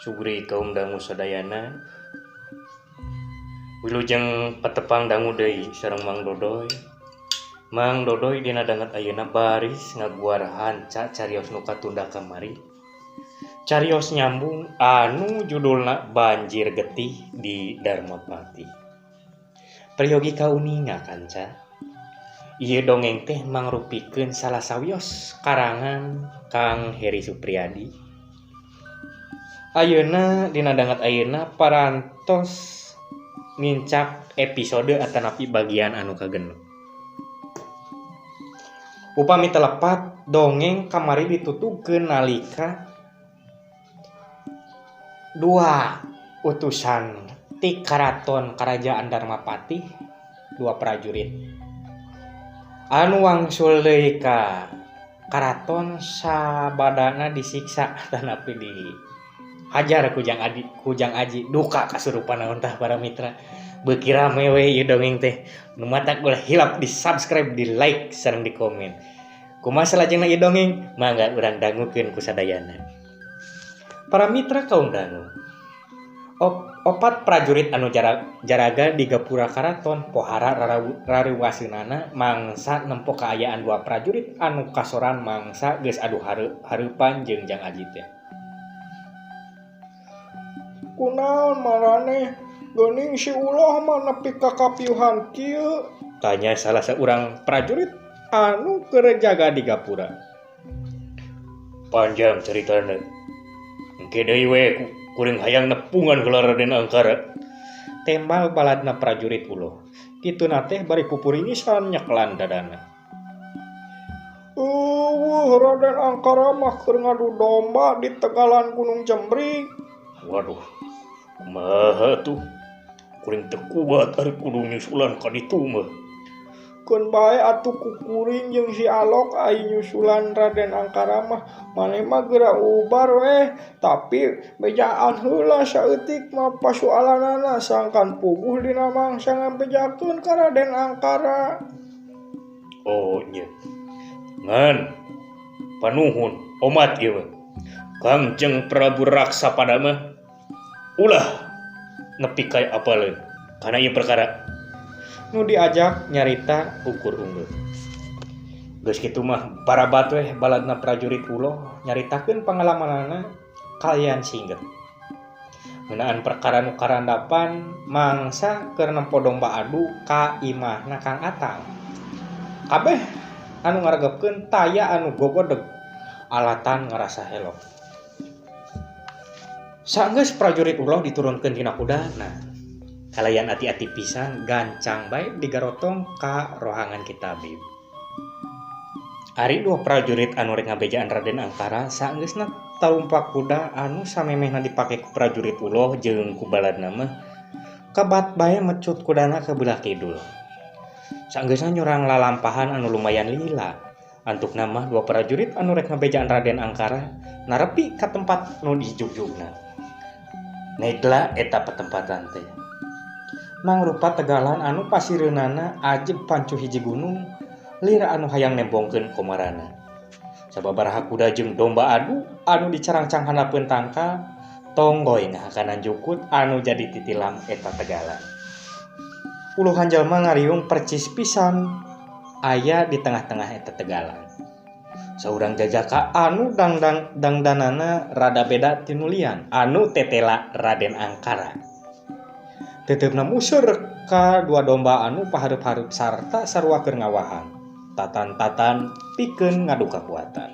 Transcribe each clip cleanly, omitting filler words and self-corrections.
Sugri kaum dangu sadayana wilujeng patepang dangu deui sareng Mang Dodoy. Mang Dodoy dina danget ayeuna baris ngaguar hanca carios nu katunda kamari. Carios nyambung anu judulna Banjir Getih di Darmapati. Prayogi kauninga kanca. Ieu dongeng teh mangrupikeun salah sawios karangan Kang Heri Supriyadi. Ayeuna dina danget ayeuna parantos mincak episode atanapi bagian anu kagenep. Upami telepat dongeng kamari ditutugkeun nalika dua utusan ti karaton Kerajaan Darmapati, dua prajurit anu wangsul deui ka karaton sabadana disiksa tanapi dihajar kujang aji duka kasurupan naon tah para mitra. Beuki rame we ieu dongeng teh. Nu matak ulah hilap di subscribe, di like sareng di komen. Kumaha salajengna ieu dongeng? Mangga urang dangukeun ku sadayana. Para mitra kaum dangu. Opat prajurit anu jaraga di gapura karaton pohara rariwaseunana mangsa nempo kaayaan dua prajurit anu kasoran mangsa geus adu hareupan jeung Jang Aji teh. Kunaon maraneh geuning si ulah mah nepi ka kapiuhan kieu? Tanya salah seorang prajurit anu keur jaga di gapura. Panjang ceritana. Engke deui we kuring hayang nepungan heula Raden Angkara. Tembal baladna prajurit ulo. Kituna teh bari pupuringisan nyeklan dadana. Raden Angkara mah keur ngadu domba di tegalan Gunung Cemring. Waduh, kumaha tuh? Kuring teu kuat ari kudu nyusulan ka ditu mah. Keun bae atuh ku kuring jeung si Alok ai nyusulan Raden Angkara mah. Maneh mah geura ubar weh, tapi bejaan heula saeutik mah pasualanana sangkan puguh dina mangsa ngambejakeun ka Raden Angkara. Oh nya. Ngan panuhun omat ieu mah. Kangjeng Prabu Raksa pada mah ulah nepi ka apaleun kana ieu perkara. Nu diajak nyarita ukur unggul. Geus kitu mah parabat weh baladna prajurit ulo nyaritakeun pangalamanana kalian singget. Ngeunaan perkara nu karandapan mangsa keur nempo domba adu ka imahna Kang Atang. Kabeh anu ngaregepkeun taya anu gogodeg alatan ngarasa helok. Saenggeus prajurit ulo diturunkeun tina kudana. Kalayan ati-ati pisan gancang bae digarotong ka rohangan kitabib. Ari dua prajurit anu rek ngabejaan Raden Angkara saenggeusna talumpak kuda anu samemehna dipake ku prajurit ulo jeung ku baladna mah kabat bae mecut kudana ka belah kidul. Saenggeusna nyurang lalampahan anu lumayan lila. Antukna mah dua prajurit anu rek ngabejaan Raden Angkara narepi ka tempat nu dijugjugna. Negla eta patempatan teh. Mangrupa tegalan anu pasireunana ajeg pancu hiji gunung lira anu hayang nembongkeun komarana. Sababaraha kuda jeung domba adu anu dicarang-carang handapeun tangka tonggoy ngahakanan jukut anu jadi titilam eta tegalan. Puluhan jalma ngariung percis pisan aya di tengah-tengah eta tegalan. Saurang jajaka anu dangdanana rada beda tinulian anu tetela Raden Angkara. Teteupna museur ka dua domba anu pahareup-hareup sarta sarua keur ngawahan. Tatan-tatan pikeun ngadu kakuatan.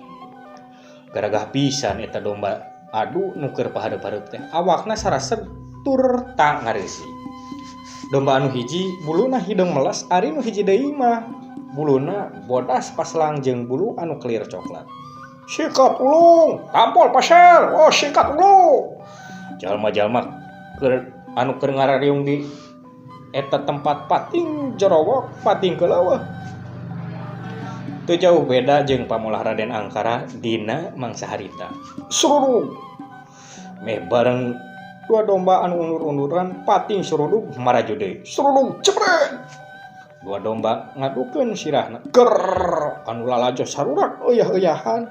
Garagah pisan eta domba adu nu keur pahareup-hareup teh awakna saraseg tur ta ngareusi. Domba anu hiji buluna hidung meles, ari nu hiji deui mah buluna bodas paslang jeung bulu anu kelir coklat. Sikat ulung, tampol pasir. Oh, sikat ulung. Jalma-jalma anu keur ngarariung di eta tempat pating jorowok pating keleuweuh. Teu jauh beda jeung pamolah Raden Angkara dina mangsa harita. Surudug. Meh bareng dua domba anu undur-unduran pating surudug maraju deui. Surudug cepret. Dua domba ngadukeun sirahna. Ger anu lalajos sarurak euyah-euyahan.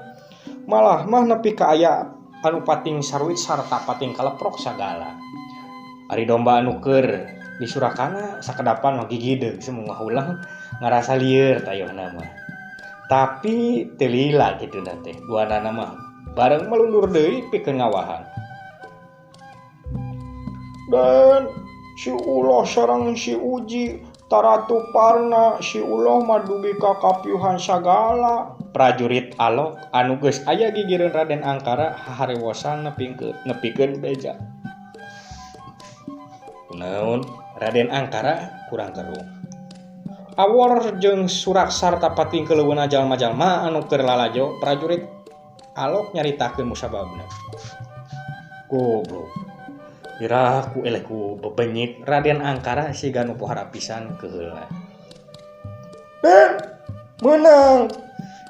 Malah mah nepi ka aya anu pating sarwit sarta pating kaleprok sagala. Ari domba anu keur disurakana sakedapan mah gigideug semua ulang ngarasa lieur tayohna mah. Tapi teu lila kitu teh. Duanana mah bareng melundur deui pikeun ngawahan. Dan si ulah sareng si Uji taratu parna si ulah madugi ka kapiuhan sagala. Prajurit Alok anu geus aya gigireun Raden Angkara haharewosan nepikeun beja. Kunaon Raden Angkara kurang kerung. Awor jeung surak sarta pating keleuweuna jalma-jalma anu keur lalajo prajurit Alok nyaritakeun musababna. Goblok. Kira ku eleh ku bebenyit Raden Angkara siga nu pohara pisan keheula. Den, menang.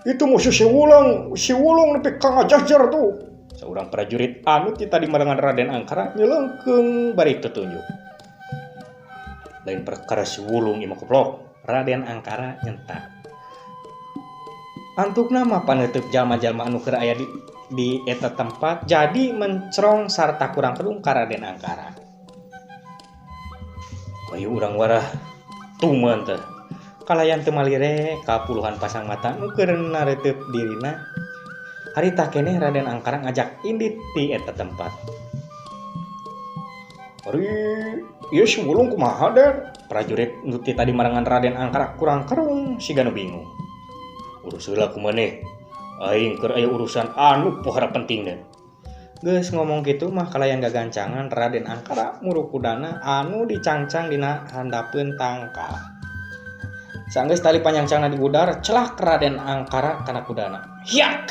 Itu musuh si Wulung nepi ka ngajajar tuh. Seorang prajurit anu ti tadi marangan Raden Angkara nyeleungkeun bari tetunjuk. Lain perkara si Wulung imah goblok, Raden Angkara nyentak. Antukna mah paneuteuk jalma-jalma anu keur aya di eta tempat jadi mencrong sarta kurang kerung ka Raden Angkara. Bayu urang warah tumeun teh. Kalayan teu malire ka puluhan pasang mata nu keur nareuteup dirina. Harita keneh Raden Angkara ngajak indit ti eta tempat. Ari ieu si Wulung kumaha Den? Prajurit nu ti tadi marangan Raden Angkara kurang kerung siga nu bingung. Urus heula kumaneh. Aing keur aya urusan anu pohara penting Den. Geus ngomong kitu mah kalayan gagancangan Raden Angkara muru kudana anu dicangcang dina handapeun tangkal. Sanggeus tali panyancangna di udar celak Raden Angkara kana kudana. Hiak.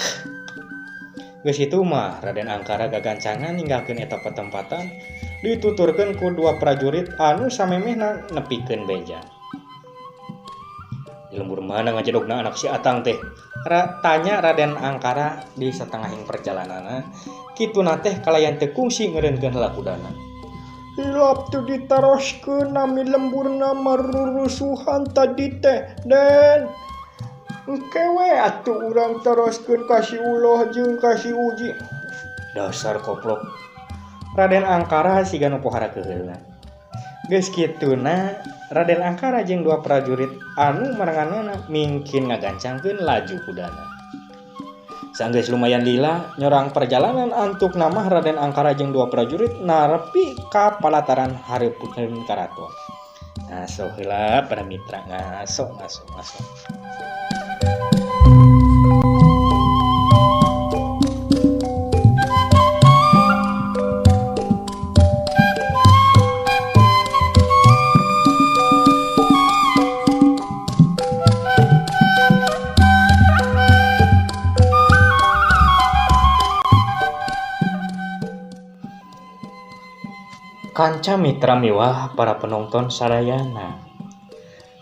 Geus kitu mah Raden Angkara gagancangan ninggalkeun eta petempatan dituturkeun ku dua prajurit anu samemehna nepikeun beja. Di lembur mana ngajedogna anak si Atang teh? Tanya Raden Angkara di satengahing perjalananna. Kituna teh kalayan teu kungsi ngeureunkeun heula kudana. Hilap tu ditaroskeun nami lemburna marurusuhan tadi teh Den. Engkewe atuh urang taroskeun ka si Uloh jeung ka si Uji. Dasar koplok. Raden Angkara siga nu pohara keheula. Geus kituna Raden Angkara jeung dua prajurit anu maranganna mingkin ngagancangkeun laju kudana. Sanggeus lumayan lila nyorang perjalanan antuk nama Raden Angkara jeung dua prajurit narepi ka palataran hareupeun karaton. Ngaso heula para mitra ngaso. Kanca mitra mewah para penonton sadayana.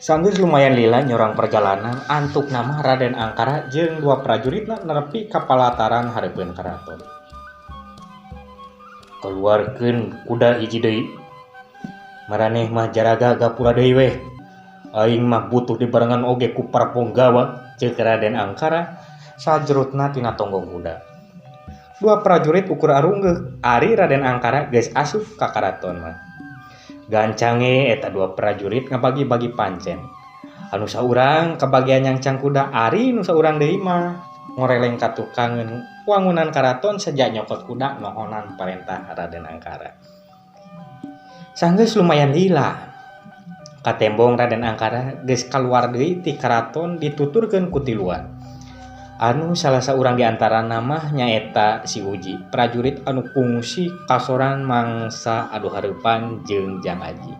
Sanggeus lumayan lila nyorang perjalanan antuk nama Raden Angkara jeung dua prajuritna nepi ka palataran hareupeun karaton. Keluarkeun kuda hiji deui. Maraneh mah jaraga gapura deui weh. Aing mah butuh dibarengan oge ku para punggawa ceuk Raden Angkara sajrutna tina tonggong kuda. Dua prajurit ukur arunggeuk ari Raden Angkara geus asup ka karaton mah. Gancange eta dua prajurit ngabagi-bagi pancen. Anu saurang kabagian nyangcang kuda ari nu saurang deui mah ngoreleng ka tukang wangunan karaton sejak nyokot kuda nohonan parentah Raden Angkara. Sanggeus lumayan lila katembong Raden Angkara geus kaluar deui ti karaton dituturkeun ku tiluan. Anu salah saurang di antara nama nyaeta si Uji, prajurit anu kungsi kasoran mangsa adu hareupan jeung Jang Aji.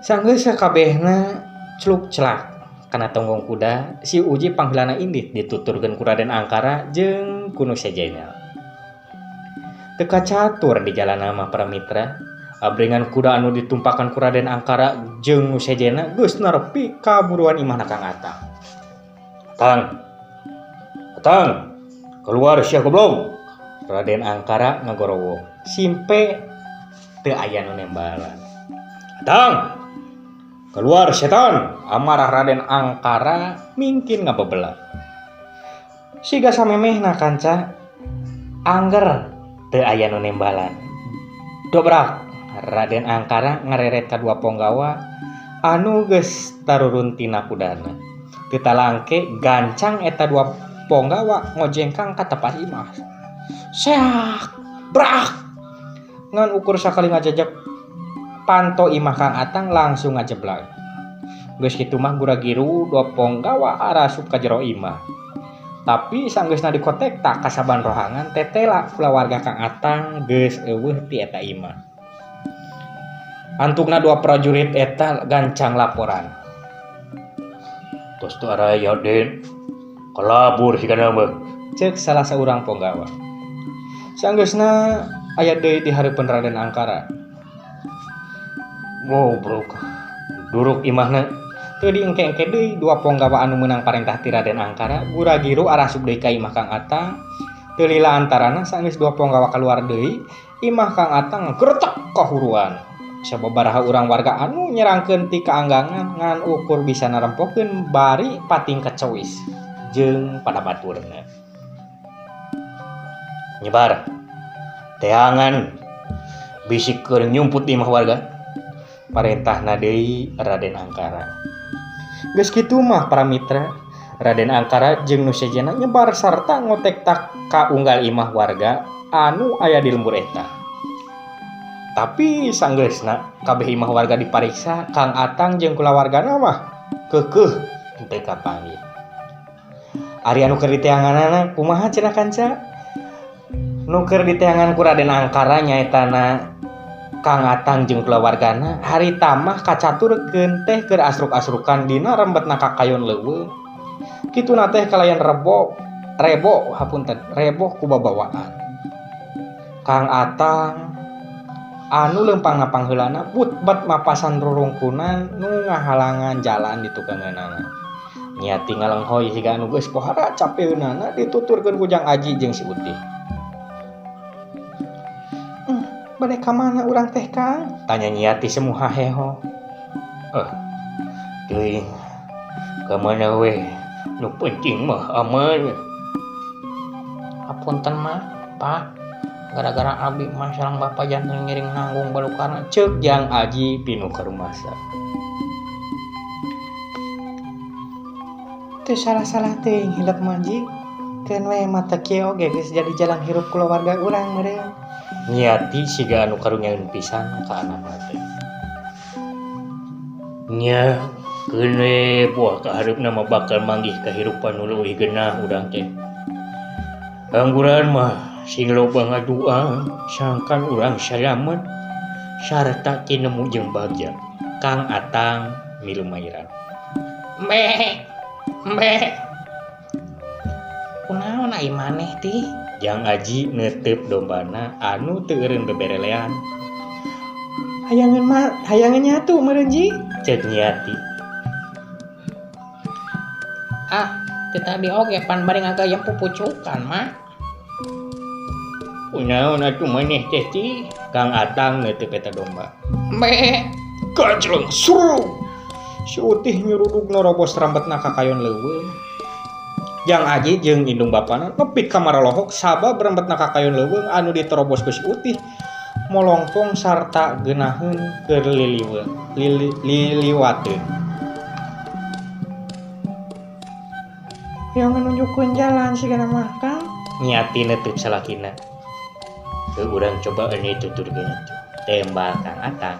Sanggeus sakabehna celuk celak kana tonggong kuda, si Uji panggilana indit dituturkeun ku Raden Angkara jeung ku Nu Sejenal. Teu kacatur di jalan mah para mitra, abrengan kuda anu ditumpakan ku Raden Angkara jeung Nu Sejenal geus narepi ka buruan imahna Kang Atang. Atang, keluar sia goblok. Raden Angkara ngagorowo. Simpe teu aya nu nembalan. Atang, keluar setan. Amarah Raden Angkara mingkin ngabebelah. Siga samemehna kanca Angger teu aya nu nembalan. Dobrak Raden Angkara ngareret ka dua ponggawa anu geus tarurun tina kudana. Teu talangke gancang eta dua ponggawa ngojengkang ka tepas imah. Seak, brak. Ngan ukur sakali ngajajak panto imah Kang Atang langsung ngajeblak. Geus kitu mah gura-giru dua ponggawa arasup ka jero imah. Tapi sanggeusna dikotek tak kasaban rohangan tetela kulawarga Kang Atang geus eueuh ti eta imah. Antukna dua prajurit eta gancang laporan. Tos teu araya Den, kalabur sigana mah, ceuk salah saurang ponggawa. Sanggeusna aya deui di hareupeun Raden Angkara. Goblok. Duruk imahna teu diengke-engke deui dua ponggawa anu meunang parentah ti Raden Angkara gura-giru arasup deui ka imah Kang Atang. Teu lila antarana sanggeus dua ponggawa kaluar deui, imah Kang Atang gretek kahuruan. Sababaraha urang warga anu nyerangkeun ti kaanggangan ngan ukur bisa narempokeun bari pating kecewis jeung pada baturna. Nyebar teangan bisikeun nyumput di imah warga. Parentahna deui Raden Angkara. Geus kitu mah para mitra, Raden Angkara jeung nu sejenna nyebar sarta ngotek tak ka unggal imah warga anu aya di lembur eta. Tapi sanggeusna kabeh imah warga dipariksa, Kang Atang jeung kulawargana mah keukeuh teu kapanggih. Ari anu keur diteanganana kumaha cenah kanca? Nu keur diteangan ku Raden Angkara nyaetana Kang Atang jeung kulawargana harita mah kacaturkeun teh keur asruk-asrukan dina rembetna kakayon leuweung. Kituna teh kalayan rebo ku babawaan. Kang Atang anu lempang-lapang heulana butbat mapasan rurungkunan nu ngahalangan jalan di tukanganana. Nyati ngalenghoy siga anu geus pohara capeunana dituturkeun ku Jang Aji jeung si Utih. Bade ka mana urang teh Kang? Tanya Nyati semu haheho. Teuing ka mana we? Nu penting mah aman. Hapunten mah, Pak. Gara-gara abi mah sareng Bapak janten ngiring nanggung balukarna ceuk Jang Aji pinu ka rumasa. Teu salah-salah teuing hilap manji. Keun we mata kieu oge geus jadi jalan hirup kulawarga urang meureun. Nyati siga anu karunyaeun pisan ka anakna teh. Nya, keun we buah ka hareupna mah bakal manggih kahirupan nu leuwih geunah urang teh. Angguran mah sing loba ngadua sangkan urang salamet sarta tinemu jeung bagja. Kang Atang milu mairan. Mbe. Kunaon ai maneh ti? Jang Aji neuteup dombana anu teu eureun beberelean. Hayangan nyatu meureun Ji, ceuk Nyati. Teu tadi oge pan bari ngagayem pupucukan mah. Kunaon atuh maneh teh ti? Kang Atang neuteup eta domba. Gajleng suruh. Si Utih nyurudug norobos rambetna kakayon leuweung. Jang Aji jeung indung bapana ngepik ka maralohok sabab rambetna kakayon leuweung anu diterobos ku si Utih molongpong sarta geunaheun keur liliwateun. Yang nunjukkeun jalan sigana mah Kang. Nyati neutup salakina. Teu urang coba ini tuturkeun atuh. Tembak Kang Atang.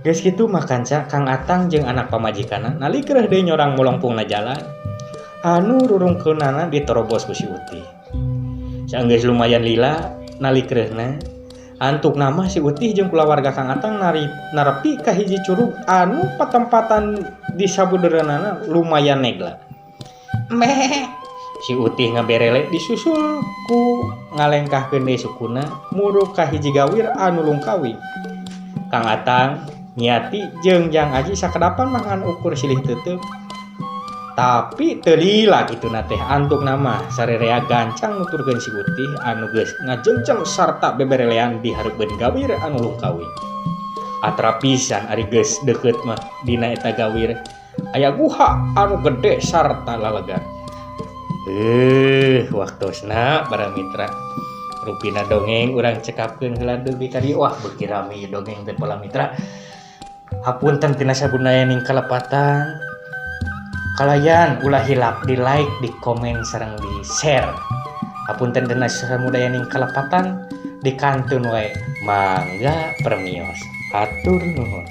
Geus kitu mah kanca Kang Atang jeung anak pamajikanna nali keureuh deui nyorang molongpongna jalan anu rurungkeunana diterobos ku si Utih. Saenggeus lumayan lila nali keureuhna antukna mah si Utih jeung kulawarga Kang Atang narepi ka hiji curug anu patempatan di sabudeureunnana lumayan negla. Si Utih ngaberele disusul ku ngalengkahkeun deui sukuna murug ka hiji gawir anu lungkawi. Kang Atang, Nyati jeung Jang Aji sakedapan mah ngan ukur silih teuteuk. Tapi teu lila kituna teh antukna mah sarerea gancang nuturkeun si Utih anu geus ngajengjeng sarta beberelean di hareupeun gawir anu lungkawi. Atra pisan ari geus deukeut mah dina eta gawir aya guha anu gede sarta lalegan. Waktosna para mitra. rupina dongeng urang cekapkeun heula deui kadi wah beuki rame dongeng teh Pola Mitra. Hapunten tina sabudayaning kalepatan. Kalayan ulah hilap di like, di komen sareng di share. Hapunten tina sabudayaning kalepatan di kantun wae mangga permios. Hatur nuhun.